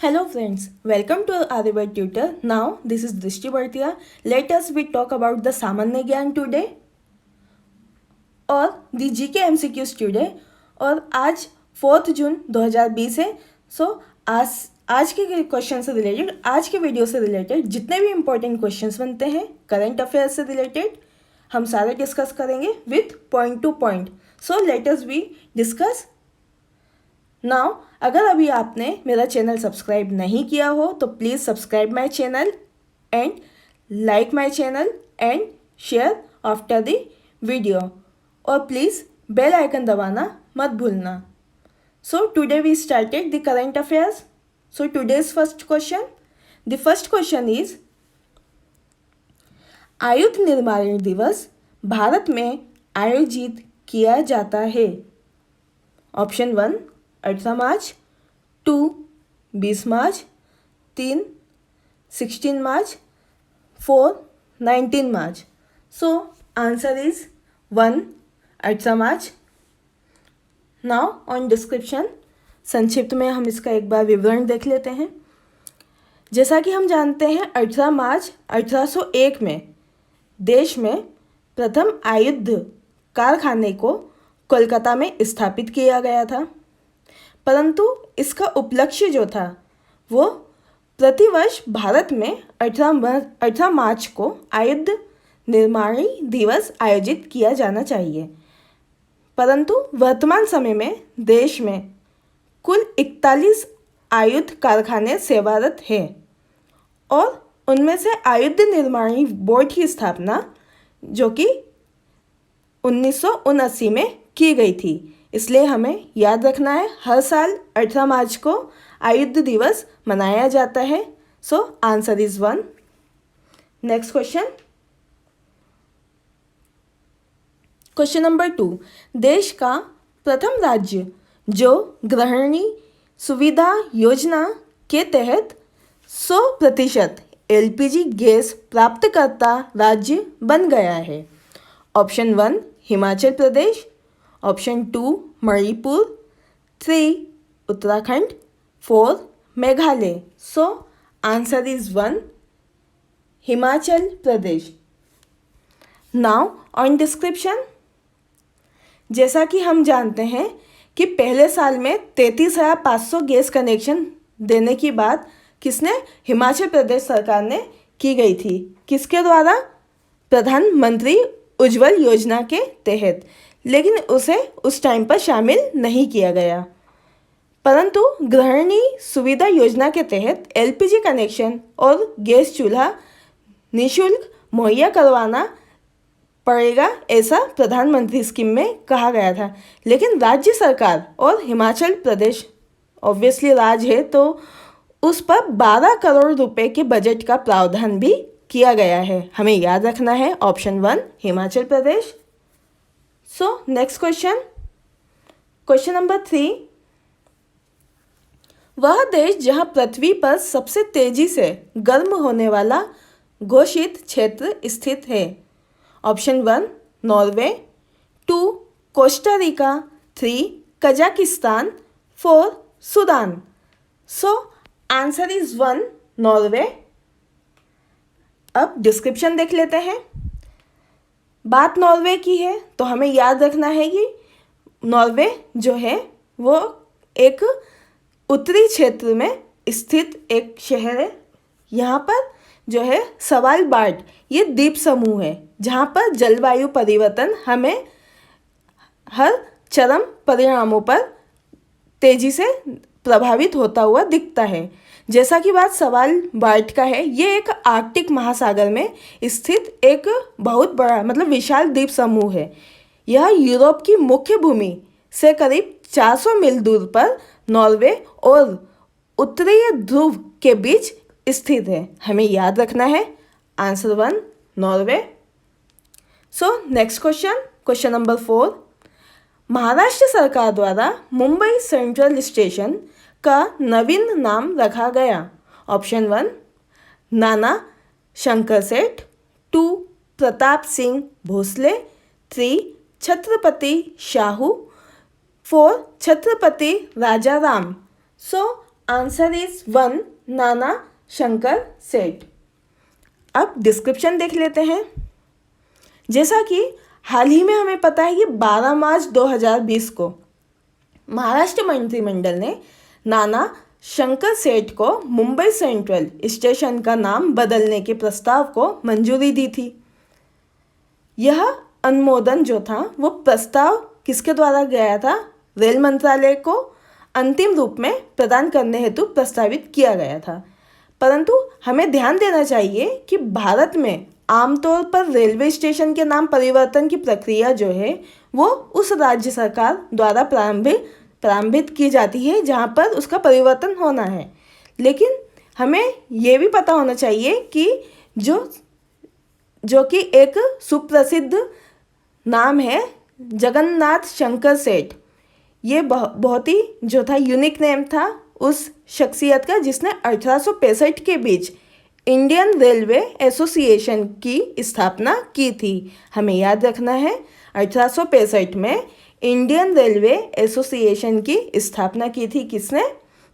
Hello friends, welcome to Aryabhat Tutor. Now this is Drishti Bhartiya. Let us we talk about the Samanya Gyan today और दी GK MCQs today। और आज 4 जून 2020 है। आज के question से related, आज के वीडियो से रिलेटेड जितने भी इंपॉर्टेंट क्वेश्चंस बनते हैं करंट अफेयर्स से रिलेटेड, हम सारे डिस्कस करेंगे with point two point. So let us be discuss now. अगर अभी आपने मेरा चैनल सब्सक्राइब नहीं किया हो तो please subscribe my channel and like my channel and share after the video, और प्लीज़ बेल आइकन दबाना मत भूलना। So today we started the current affairs. So today's first question, the first question is आयुध निर्माण दिवस भारत में आयोजित किया जाता है। Option 1 18 March, 2 20 March, 3 16 March, 4 19 March. So answer is 1 18 March. Now on description, संक्षिप्त में हम इसका एक बार विवरण देख लेते हैं। जैसा कि हम जानते हैं 18 मार्च 1801 में देश में प्रथम आयुध कारखाने को कोलकाता में स्थापित किया गया था, परंतु इसका उपलक्ष्य जो था वो प्रतिवर्ष भारत में 18 मार्च को आयुध निर्माणी दिवस आयोजित किया जाना चाहिए। परंतु वर्तमान समय में देश में कुल 41 आयुध कारखाने सेवारत हैं और उनमें से आयुध निर्माणी बोर्ड की स्थापना जो कि 1979 में की गई थी। इसलिए हमें याद रखना है हर साल 18 मार्च को आयुध दिवस मनाया जाता है। सो answer is 1। Next question, question number 2, देश का प्रथम राज्य जो गृहिणी सुविधा योजना के तहत 100% LPG गैस प्राप्तकर्ता राज्य बन गया है। Option 1 Himachal Pradesh, option 2 Manipur, 3 Uttarakhand, 4 Meghalaya. So answer is 1 Himachal Pradesh. Now on description, जैसा कि हम जानते हैं कि पहले साल में 33,500 गैस कनेक्शन देने की बात किसने, हिमाचल प्रदेश सरकार ने की गई थी। किसके द्वारा, प्रधानमंत्री उज्ज्वल योजना के तहत, लेकिन उसे उस टाइम पर शामिल नहीं किया गया। परंतु गृहिणी सुविधा योजना के तहत LPG कनेक्शन और गैस चूल्हा निःशुल्क मुहैया करवाना पड़ेगा, ऐसा प्रधानमंत्री स्कीम में कहा गया था। लेकिन राज्य सरकार और हिमाचल प्रदेश ऑब्वियसली राज्य है तो उस पर 12 करोड़ रुपए के बजट का प्रावधान भी किया गया है। हमें याद रखना है option 1 Himachal Pradesh. So next question, question number 3, वह देश जहां पृथ्वी पर सबसे तेजी से गर्म होने वाला घोषित क्षेत्र स्थित है। Option 1 Norway, 2 Costa Rica, 3 Kazakhstan, 4 Sudan. So answer is 1 Norway. अब डिस्क्रिप्शन देख लेते हैं। बात नॉर्वे की है तो हमें याद रखना है कि नॉर्वे जो है वो एक उत्तरी क्षेत्र में स्थित एक शहर है। यहाँ पर जो है स्वालबार्ड ये द्वीप समूह है जहाँ पर जलवायु परिवर्तन हमें हर चरम परिणामों पर तेजी से प्रभावित होता हुआ दिखता है। जैसा कि बात स्वालबार्ड का है, ये एक आर्कटिक महासागर में स्थित एक बहुत बड़ा मतलब विशाल द्वीप समूह है। यह यूरोप की मुख्य भूमि से करीब 400 मील दूर पर नॉर्वे और उत्तरीय ध्रुव के बीच स्थित है। हमें याद रखना है आंसर 1 नॉर्वे। सो next question, question number 4, Maharashtra सरकार द्वारा मुंबई सेंट्रल स्टेशन का नवीन नाम रखा गया। ऑप्शन 1 नाना शंकर सेठ, 2 प्रताप सिंह भोसले, 3 छत्रपति शाहू, 4 छत्रपति राजा राम। सो आंसर इज 1 नाना शंकर सेठ। अब डिस्क्रिप्शन देख लेते हैं। जैसा कि हाल ही में हमें पता है कि 12 मार्च 2020 को महाराष्ट्र मंत्रिमंडल ने नाना शंकर सेठ को मुंबई सेंट्रल स्टेशन का नाम बदलने के प्रस्ताव को मंजूरी दी थी। यह अनुमोदन जो था वो प्रस्ताव किसके द्वारा गया था? रेल मंत्रालय को अंतिम रूप में प्रदान करने हेतु प्रस्तावित किया गया था। परंतु हमें ध्यान देना चाहिए कि भारत में आमतौर पर रेलवे स्टेशन के नाम परिवर्तन की प्रक्रिया जो है वो उस राज्य सरकार द्वारा प्रारंभित की जाती है जहाँ पर उसका परिवर्तन होना है। लेकिन हमें ये भी पता होना चाहिए कि जो कि एक सुप्रसिद्ध नाम है जगन्नाथ शंकर सेठ, ये बहुत ही जो था यूनिक नेम था उस शख्सियत का जिसने 1865 के बीच इंडियन रेलवे एसोसिएशन की स्थापना की थी। हमें याद रखना है 1865 में इंडियन रेलवे एसोसिएशन की स्थापना की थी किसने?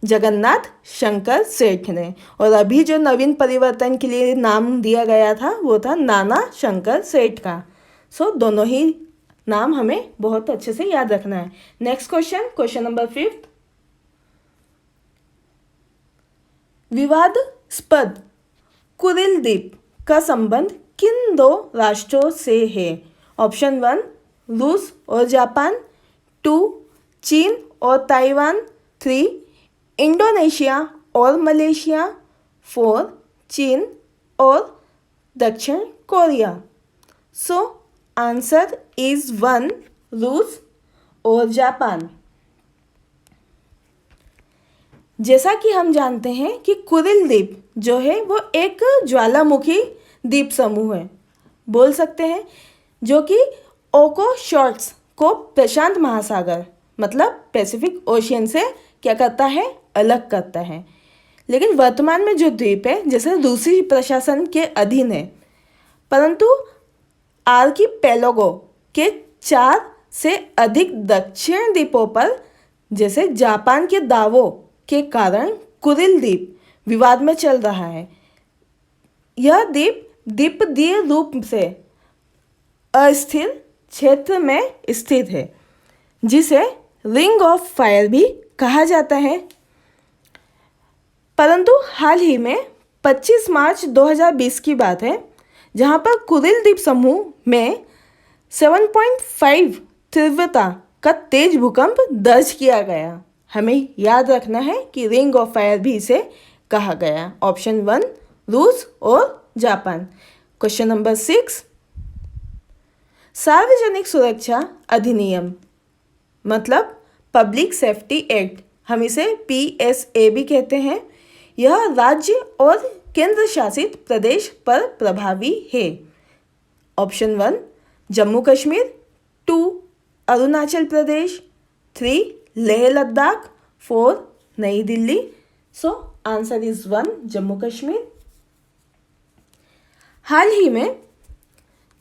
जगन्नाथ शंकर सेठ ने। और अभी जो नवीन परिवर्तन के लिए नाम दिया गया था वो था नाना शंकर सेठ का। सो दोनों ही नाम हमें बहुत अच्छे से याद रखना है। Next question number 5। विवादास्पद कुरिल द्वीप का संबंध किन 2 राष्ट्रों से है? ऑप्शन 1 रूस और जापान, 2 चीन और ताइवान, 3 इंडोनेशिया और मलेशिया, 4 चीन और दक्षिण कोरिया। सो आंसर इज 1 रूस और जापान। जैसा कि हम जानते हैं कि कुरिल द्वीप जो है वो एक ज्वालामुखी द्वीप समूह है, बोल सकते हैं, जो कि ओकोशॉट्स को प्रशांत महासागर मतलब पैसिफिक ओशियन से क्या करता है? अलग करता है। लेकिन वर्तमान में जो द्वीप है जैसे रूसी प्रशासन के अधीन है, परंतु आर्किपेलागो के 4 से अधिक दक्षिण द्वीपों पर जैसे जापान के दावों के कारण कुरिल द्वीप विवाद में चल रहा है। यह द्वीप द्वीपीय रूप से अस्थिर क्षेत्र में स्थित है जिसे रिंग ऑफ फायर भी कहा जाता है। परंतु हाल ही में 25 मार्च 2020 की बात है जहां पर कुरिल द्वीप समूह में 7.5 तीव्रता का तेज भूकंप दर्ज किया गया। हमें याद रखना है कि रिंग ऑफ फायर भी इसे कहा गया। ऑप्शन 1 रूस और जापान। Question number 6। सार्वजनिक सुरक्षा अधिनियम मतलब पब्लिक सेफ्टी एक्ट, हम इसे PSA भी कहते हैं। यह राज्य और केंद्र शासित प्रदेश पर प्रभावी है। Option 1 Jammu Kashmir, 2 Arunachal Pradesh, 3 Leh Ladakh, 4 Nai Delhi. So answer is 1 Jammu Kashmir. हाल ही में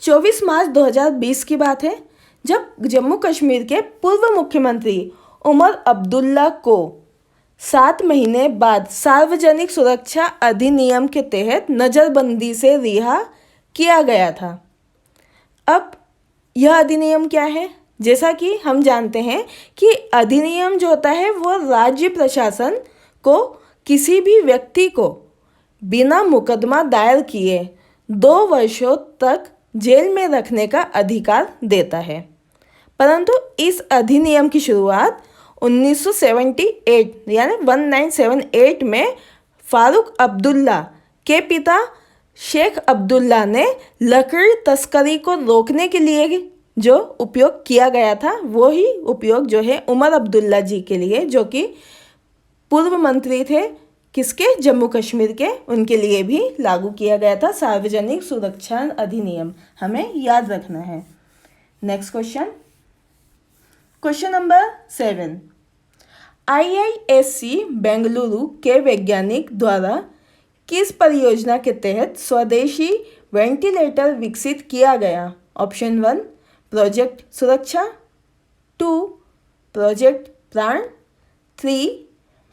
24 मार्च 2020 की बात है जब जम्मू कश्मीर के पूर्व मुख्यमंत्री उमर अब्दुल्ला को 7 महीने बाद सार्वजनिक सुरक्षा अधिनियम के तहत नज़रबंदी से रिहा किया गया था। अब यह अधिनियम क्या है? जैसा कि हम जानते हैं कि अधिनियम जो होता है वो राज्य प्रशासन को किसी भी व्यक्ति को बिना मुकदमा दायर किए 2 वर्षों तक जेल में रखने का अधिकार देता है। परंतु इस अधिनियम की शुरुआत 1978 यानी 1978 में फारूक अब्दुल्ला के पिता शेख अब्दुल्ला ने लकड़ी तस्करी को रोकने के लिए जो उपयोग किया गया था वो ही उपयोग जो है उमर अब्दुल्ला जी के लिए, जो कि पूर्व मंत्री थे किसके? जम्मू कश्मीर के, उनके लिए भी लागू किया गया था सार्वजनिक सुरक्षा अधिनियम। हमें याद रखना है। Next question number 7। IISc Bengaluru के वैज्ञानिक द्वारा किस परियोजना के तहत स्वदेशी वेंटिलेटर विकसित किया गया? ऑप्शन 1 प्रोजेक्ट सुरक्षा, 2 प्रोजेक्ट प्राण, 3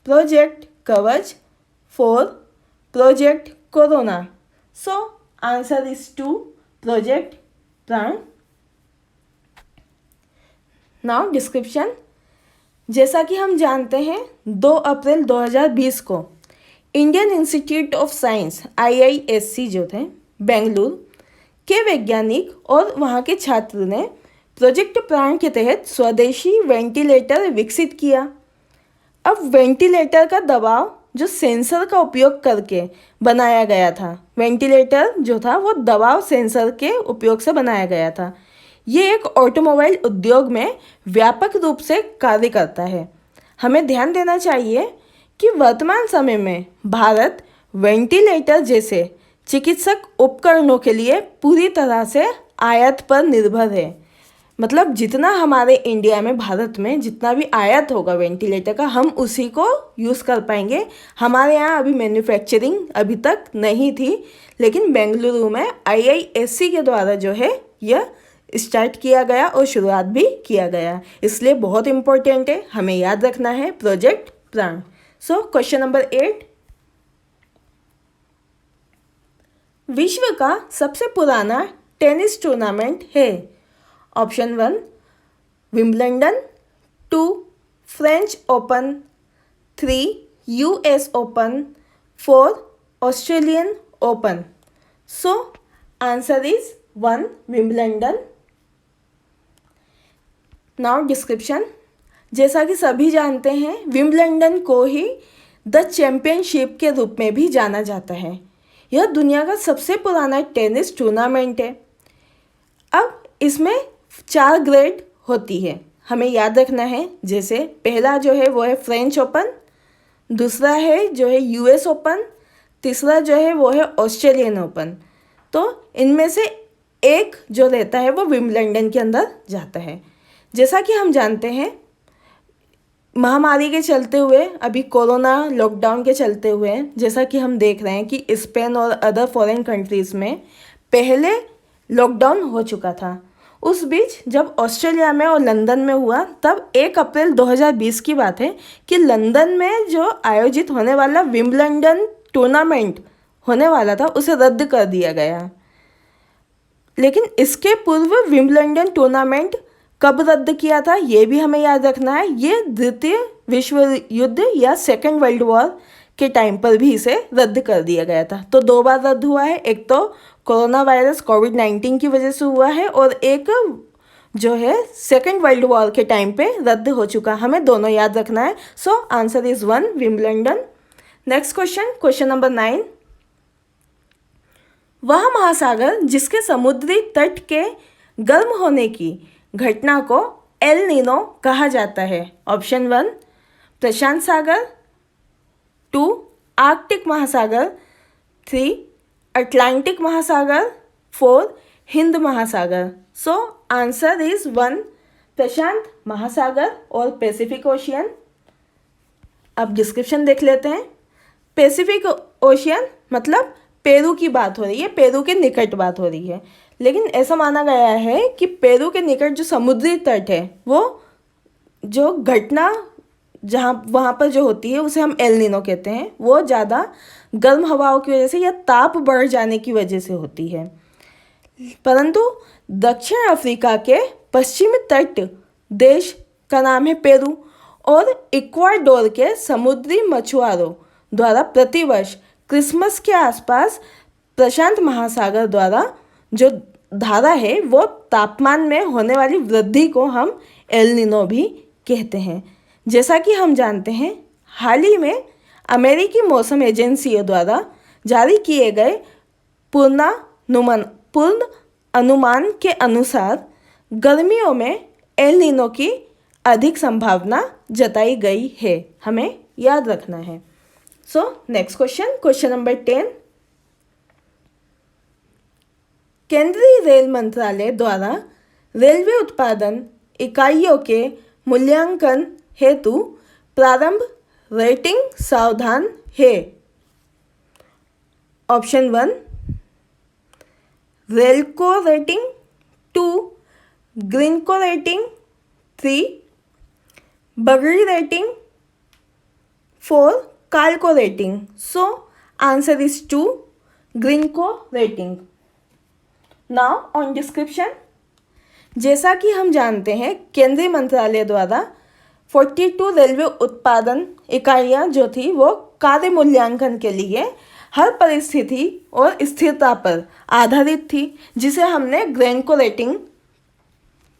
project Kavach, 4 project corona. So answer is 2 project Pran. Now description. जैसा कि हम जानते हैं 2 अप्रैल 2020 को Indian Institute of Science IISc जो थे बेंगलुरु के वैज्ञानिक और वहाँ के छात्र ने प्रोजेक्ट प्राण के तहत स्वदेशी वेंटिलेटर विकसित किया। अब वेंटिलेटर का दबाव जो सेंसर का उपयोग करके बनाया गया था, वेंटिलेटर जो था वो दबाव सेंसर के उपयोग से बनाया गया था। ये एक ऑटोमोबाइल उद्योग में व्यापक रूप से कार्य करता है। हमें ध्यान देना चाहिए कि वर्तमान समय में भारत वेंटिलेटर जैसे चिकित्सक उपकरणों के लिए पूरी तरह से आयात पर निर्भर है। मतलब जितना हमारे इंडिया में, भारत में जितना भी आयात होगा वेंटिलेटर का, हम उसी को यूज़ कर पाएंगे। हमारे यहाँ अभी मैन्युफैक्चरिंग अभी तक नहीं थी, लेकिन बेंगलुरु में IISc के द्वारा जो है यह स्टार्ट किया गया और शुरुआत भी किया गया। इसलिए बहुत इम्पोर्टेंट है, हमें याद रखना है प्रोजेक्ट प्राण। सो क्वेश्चन नंबर 8, विश्व का सबसे पुराना टेनिस टूर्नामेंट है। Option 1 Wimbledon, 2 French open, 3 US open, 4 Australian open. So answer is 1 Wimbledon. Now description. जैसा कि सभी जानते हैं विंबलडन को ही द चैम्पियनशिप के रूप में भी जाना जाता है। यह दुनिया का सबसे पुराना टेनिस टूर्नामेंट है। अब इसमें 4 ग्रेड होती है, हमें याद रखना है। जैसे पहला जो है वो है फ्रेंच ओपन, दूसरा है जो है US ओपन, तीसरा जो है वो है ऑस्ट्रेलियन ओपन। तो इनमें से एक जो रहता है वो विंबलडन के अंदर जाता है। जैसा कि हम जानते हैं महामारी के चलते हुए, अभी कोरोना लॉकडाउन के चलते हुए, जैसा कि हम देख रहे हैं कि स्पेन और अदर फॉरेन कंट्रीज़ में पहले लॉकडाउन हो चुका था। उस बीच जब ऑस्ट्रेलिया में और लंदन में हुआ, तब 1 अप्रैल 2020 की बात है कि लंदन में जो आयोजित होने वाला विंबलडन टूर्नामेंट होने वाला था उसे रद्द कर दिया गया। लेकिन इसके पूर्व विंबलडन टूर्नामेंट कब रद्द किया था ये भी हमें याद रखना है। ये द्वितीय विश्व युद्ध या सेकेंड वर्ल्ड वॉर के टाइम पर भी इसे रद्द कर दिया गया था। तो 2 बार रद्द हुआ है, एक तो कोरोना वायरस कोविड-19 की वजह से हुआ है और एक जो है सेकेंड वर्ल्ड वॉर के टाइम पे रद्द हो चुका। हमें दोनों याद रखना है। सो answer is 1 Wimbledon. Next question, question number 9, वह महासागर जिसके समुद्री तट के गर्म होने की घटना को एल नीनो कहा जाता है। ऑप्शन 1 प्रशांत सागर, 2 आर्कटिक महासागर, 3 अटलांटिक महासागर, 4 हिंद महासागर। सो आंसर इज 1 प्रशांत महासागर और पैसिफिक ओशियन। अब डिस्क्रिप्शन देख लेते हैं। पैसिफिक ओशियन मतलब पेरू की बात हो रही है, पेरू के निकट बात हो रही है। लेकिन ऐसा माना गया है कि पेरू के निकट जो समुद्री तट है वो जो घटना जहाँ वहाँ पर जो होती है उसे हम एल नीनो कहते हैं। वो ज़्यादा गर्म हवाओं की वजह से या ताप बढ़ जाने की वजह से होती है। परंतु दक्षिण अफ्रीका के पश्चिमी तट देश का नाम है पेरू और इक्वाडोर के समुद्री मछुआरों द्वारा प्रतिवर्ष क्रिसमस के आसपास प्रशांत महासागर द्वारा जो धारा है वो तापमान में होने वाली वृद्धि को हम एल नीनो भी कहते हैं। जैसा कि हम जानते हैं हाल ही में अमेरिकी मौसम एजेंसियों द्वारा जारी किए गए पूर्ण अनुमान के अनुसार गर्मियों में एल नीनो की अधिक संभावना जताई गई है, हमें याद रखना है। सो नेक्स्ट क्वेश्चन, क्वेश्चन नंबर 10, केंद्रीय रेल मंत्रालय द्वारा रेलवे उत्पादन इकाइयों के मूल्यांकन हेतु प्रारंभ रेटिंग सावधान है। ऑप्शन 1 रेलको रेटिंग, 2 ग्रीनको रेटिंग, 3 बगड़ी रेटिंग, 4 काल्को rating? So answer is 2, Greenko rating. Now on description. जैसा कि हम जानते हैं केंद्रीय मंत्रालय द्वारा 42 रेलवे उत्पादन इकाइयाँ जो थी वो कार्य मूल्यांकन के लिए हर परिस्थिति और स्थिरता पर आधारित थी, जिसे हमने ग्रेनको रेटिंग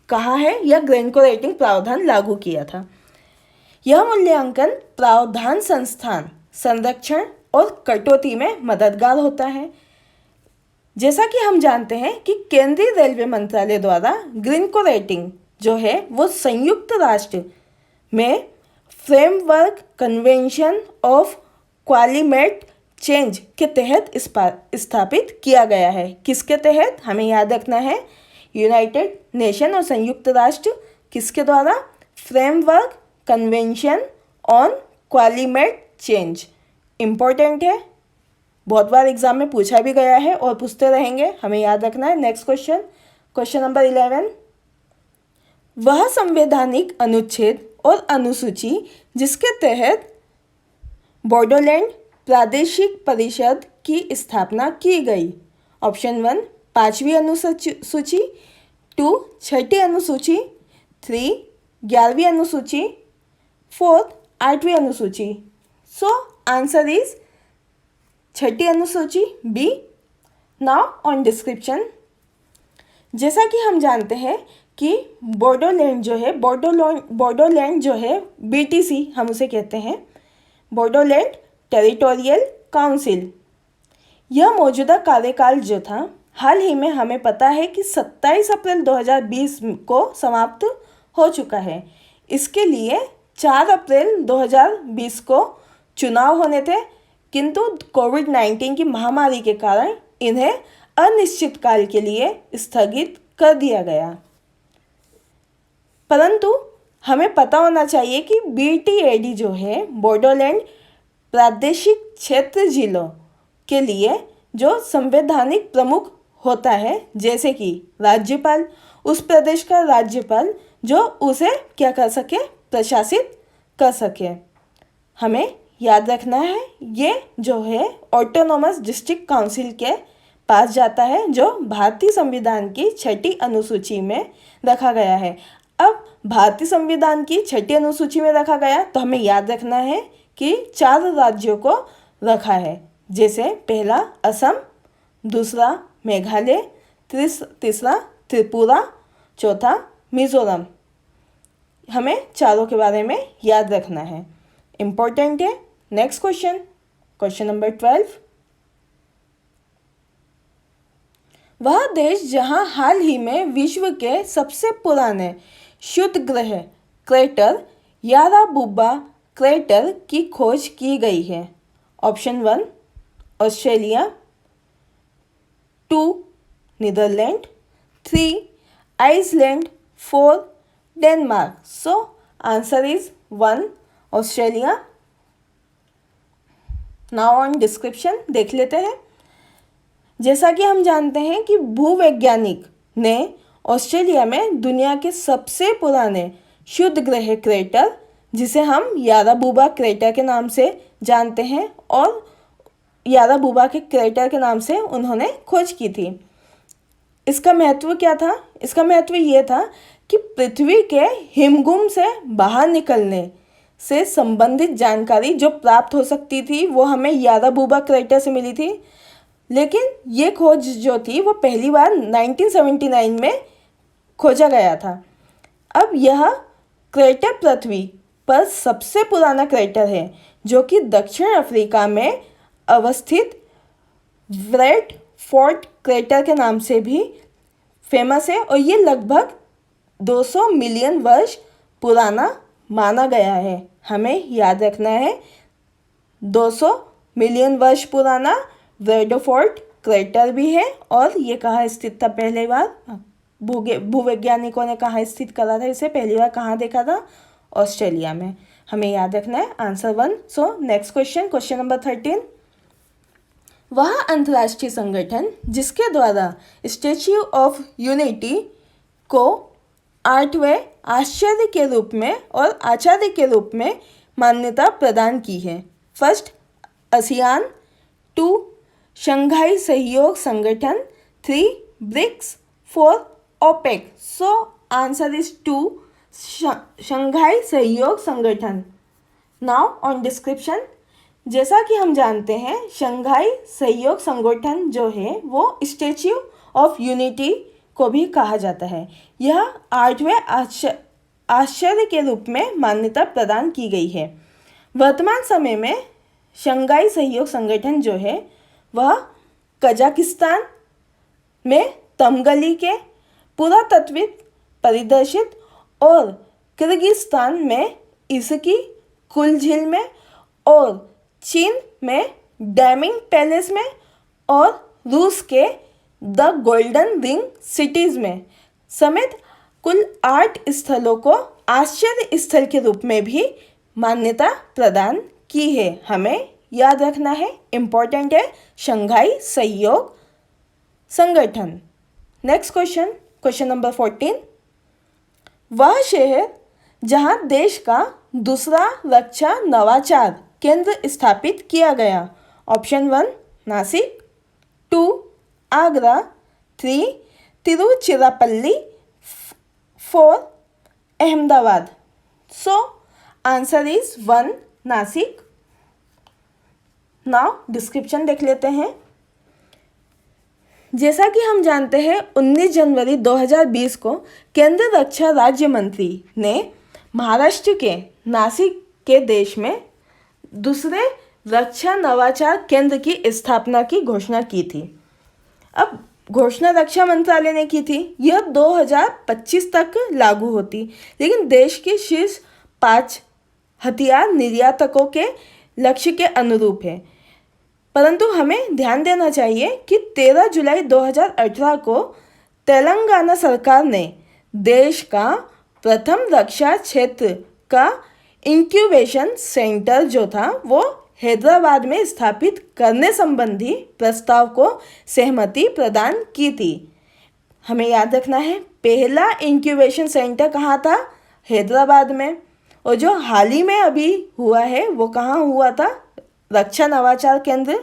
कहा है या ग्रेनको रेटिंग प्रावधान लागू किया था। यह मूल्यांकन प्रावधान संस्थान, संरक्षण और कटौती में मददगार होता है। जैसा कि हम जानते हैं कि केंद्रीय रेलवे मंत्रालय द्वारा ग्रीनको रेटिंग जो है वो संयुक्त राष्ट्र में framework convention of climate change के तहत स्थापित किया गया है। किसके तहत? हमें याद रखना है, यूनाइटेड नेशन और संयुक्त राष्ट्र किसके द्वारा? Framework convention on climate change. Important है, बहुत बार एग्जाम में पूछा भी गया है और पूछते रहेंगे, हमें याद रखना है। Next question, question number 11। वह संवैधानिक अनुच्छेद और अनुसूची जिसके तहत बोडोलैंड प्रादेशिक परिषद की स्थापना की गई। ऑप्शन 1 5वीं अनुसूची, 2 6ठी अनुसूची, 3 11वीं अनुसूची, 4 8वीं अनुसूची। सो आंसर इज 6ठी अनुसूची, बी। Now on description. जैसा कि हम जानते हैं कि बोडोलैंड जो है बीटीसी हम उसे कहते हैं, बोडोलैंड टेरिटोरियल काउंसिल। यह मौजूदा कार्यकाल जो था, हाल ही में हमें पता है कि 27 अप्रैल 2020 को समाप्त हो चुका है। इसके लिए 4 अप्रैल 2020 को चुनाव होने थे, किंतु कोविड-19 की महामारी के कारण इन्हें अनिश्चित काल के लिए स्थगित कर दिया गया। परंतु हमें पता होना चाहिए कि बीटीएडी जो है बोडोलैंड प्रादेशिक क्षेत्र जिलों के लिए जो संवैधानिक प्रमुख होता है, जैसे कि राज्यपाल, उस प्रदेश का राज्यपाल जो उसे क्या कर सके? प्रशासित कर सके। हमें याद रखना है ये जो है ऑटोनोमस डिस्ट्रिक्ट काउंसिल के पास जाता है, जो भारतीय संविधान की 6ठी अनुसूची में रखा गया है। अब भारतीय संविधान की 6ठी अनुसूची में रखा गया तो हमें याद रखना है कि 4 राज्यों को रखा है, जैसे पहला असम, दूसरा मेघालय, तीसरा त्रिपुरा, चौथा मिजोरम। हमें चारों के बारे में याद रखना है, इम्पोर्टेंट है। Next question, question number 12। वह देश जहां हाल ही में विश्व के सबसे पुराने शुद्ध ग्रह क्रेटर याराबुब्बा क्रेटर की खोज की गई है। Option 1 Australia, 2 Netherland, 3 Iceland, 4 Denmark. So answer is 1 Australia. Now on description देख लेते हैं। जैसा कि हम जानते हैं कि भूवैज्ञानिक ने ऑस्ट्रेलिया में दुनिया के सबसे पुराने शुद्ध ग्रह क्रेटर, जिसे हम याराबुब्बा क्रेटर के नाम से जानते हैं, और याराबुब्बा के क्रेटर के नाम से उन्होंने खोज की थी। इसका महत्व क्या था? इसका महत्व ये था कि पृथ्वी के हिमगुम से बाहर निकलने से संबंधित जानकारी जो प्राप्त हो सकती थी वो हमें याराबुब्बा क्रेटर से मिली थी। लेकिन ये खोज जो थी वो पहली बार 1979 में खोजा गया था। अब यह क्रेटर पृथ्वी पर सबसे पुराना क्रेटर है, जो कि दक्षिण अफ्रीका में अवस्थित व्रेट फोर्ट क्रेटर के नाम से भी फेमस है, और ये लगभग 200 मिलियन वर्ष पुराना माना गया है। हमें याद रखना है 200 मिलियन वर्ष पुराना व्रेडोफोर्ट क्रेटर भी है, और ये कहाँ स्थित था? पहली बार भूवैज्ञानिकों ने कहाँ स्थित करा था इसे? पहली बार कहाँ देखा था? ऑस्ट्रेलिया में। हमें याद रखना है आंसर 1। सो नेक्स्ट क्वेश्चन, क्वेश्चन नंबर 13। वह अंतर्राष्ट्रीय संगठन जिसके द्वारा स्टैच्यू ऑफ यूनिटी को 8वें आश्चर्य के रूप में और आचार्य के रूप में मान्यता प्रदान की है। फर्स्ट आसियान, 2 शंघाई सहयोग संगठन, 3 BRICS, 4 OPEC. So answer is 2 Shanghai सहयोग संगठन। नाउ ऑन डिस्क्रिप्शन, जैसा कि हम जानते हैं शंघाई सहयोग संगठन जो है वो स्टैच्यू ऑफ यूनिटी को भी कहा जाता है। यह 8वें आश्चर्य के रूप में मान्यता प्रदान की गई है। वर्तमान समय में शंघाई सहयोग संगठन जो है वह कजाकिस्तान में तमगली के पुरातत्विक परिदर्शित और किर्गिस्तान में इसकी कुल झील में और चीन में डैमिंग पैलेस में और रूस के द गोल्डन रिंग सिटीज़ में समेत कुल 8 स्थलों को आश्चर्य स्थल के रूप में भी मान्यता प्रदान की है। हमें याद रखना है, इम्पोर्टेंट है, शंघाई सहयोग संगठन। Next question, question number 14। वह शहर जहां देश का दूसरा रक्षा नवाचार केंद्र स्थापित किया गया। Option 1 Nashik, 2 Agra, 3 Tiruchirappalli, 4 Ahmedabad. So answer is 1 Nashik. Now description देख लेते हैं। जैसा कि हम जानते हैं 19 जनवरी 2020 को केंद्रीय रक्षा राज्य मंत्री ने महाराष्ट्र के नासिक के देश में दूसरे रक्षा नवाचार केंद्र की स्थापना की घोषणा की थी। अब घोषणा रक्षा मंत्रालय ने की थी, यह 2025 तक लागू होती, लेकिन देश के शीर्ष 5 हथियार निर्यातकों के लक्ष्य के अनुरूप है। परंतु हमें ध्यान देना चाहिए कि 13 जुलाई 2018 को तेलंगाना सरकार ने देश का प्रथम रक्षा क्षेत्र का इंक्यूबेशन सेंटर जो था वो हैदराबाद में स्थापित करने संबंधी प्रस्ताव को सहमति प्रदान की थी। हमें याद रखना है, पहला इंक्यूबेशन सेंटर कहाँ था? हैदराबाद में। और जो हाल ही में अभी हुआ है वो कहाँ हुआ था? रक्षा नवाचार केंद्र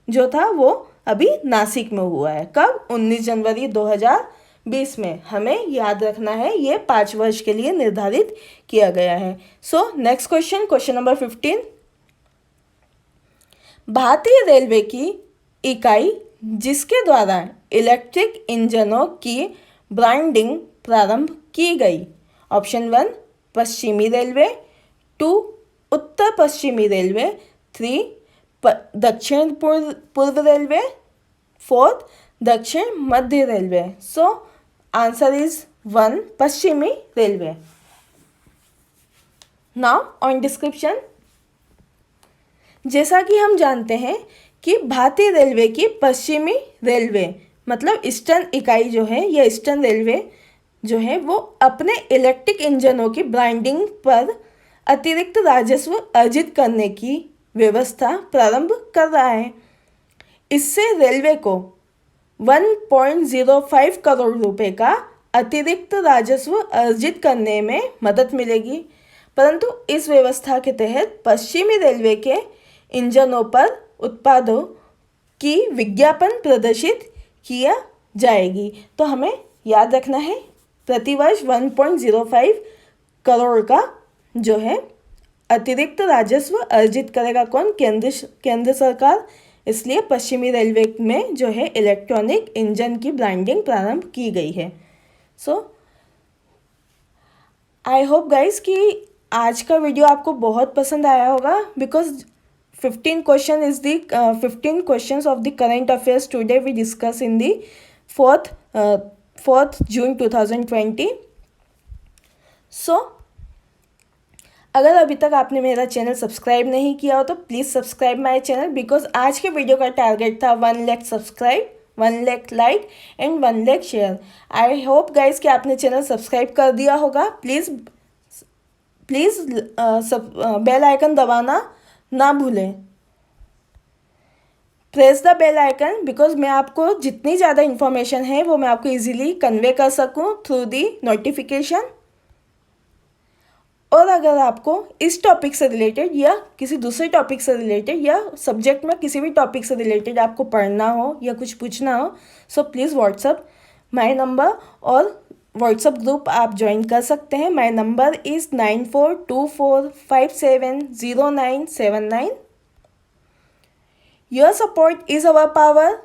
जो था वो अभी नासिक में हुआ है। कब? 19 जनवरी 2020 में। हमें याद रखना है, ये 5 वर्ष के लिए निर्धारित किया गया है। सो नेक्स्ट क्वेश्चन, क्वेश्चन नंबर 15। भारतीय रेलवे की इकाई जिसके द्वारा इलेक्ट्रिक इंजनों की ब्रांडिंग प्रारंभ की गई। ऑप्शन 1 पश्चिमी रेलवे, 2 उत्तर पश्चिमी रेलवे, 3 दक्षिण पूर्व रेलवे, 4 दक्षिण मध्य रेलवे। सो आंसर इज 1 पश्चिमी रेलवे। नाउ ऑन डिस्क्रिप्शन, जैसा कि हम जानते हैं कि भारतीय रेलवे की पश्चिमी रेलवे मतलब ईस्टर्न इकाई जो है, यह ईस्टर्न रेलवे जो है वो अपने इलेक्ट्रिक इंजनों की ब्रांडिंग पर अतिरिक्त राजस्व अर्जित करने की व्यवस्था प्रारंभ कर रहा है। इससे रेलवे को 1.05 करोड़ रुपए का अतिरिक्त राजस्व अर्जित करने में मदद मिलेगी। परंतु इस व्यवस्था के तहत पश्चिमी रेलवे के इंजनों पर उत्पादों की विज्ञापन प्रदर्शित किया जाएगी। तो हमें याद रखना है, प्रतिवर्ष 1.05 करोड़ का जो है अतिरिक्त राजस्व अर्जित करेगा कौन? केंद्र सरकार। इसलिए पश्चिमी रेलवे में जो है इलेक्ट्रॉनिक इंजन की ब्रांडिंग प्रारंभ की गई है। सो आई होप गाइस कि आज का वीडियो आपको बहुत पसंद आया होगा, because 15 question is the 15 questions of the current affairs today we discuss in the 4th June 2020. So अगर अभी तक आपने मेरा चैनल सब्सक्राइब नहीं किया हो तो please subscribe my channel, because आज के वीडियो का टारगेट था 1 lakh subscribe, 1 lakh like and 1 lakh share. I hope guys कि आपने चैनल सब्सक्राइब कर दिया होगा। प्लीज़ बेल आइकन दबाना ना भूलें। Press the bell icon, because मैं आपको जितनी ज़्यादा इन्फॉर्मेशन है वो मैं आपको इजीली कन्वे कर सकूं थ्रू दी नोटिफिकेशन। और अगर आपको इस टॉपिक से रिलेटेड या किसी दूसरे टॉपिक से रिलेटेड या सब्जेक्ट में किसी भी टॉपिक से रिलेटेड आपको पढ़ना हो या कुछ पूछना हो, so please WhatsApp my number और व्हाट्सअप ग्रुप आप ज्वाइन कर सकते हैं. My number is 9424570979. Your support is our power.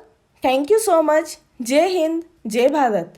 Thank you so much. जय हिंद, जय भारत.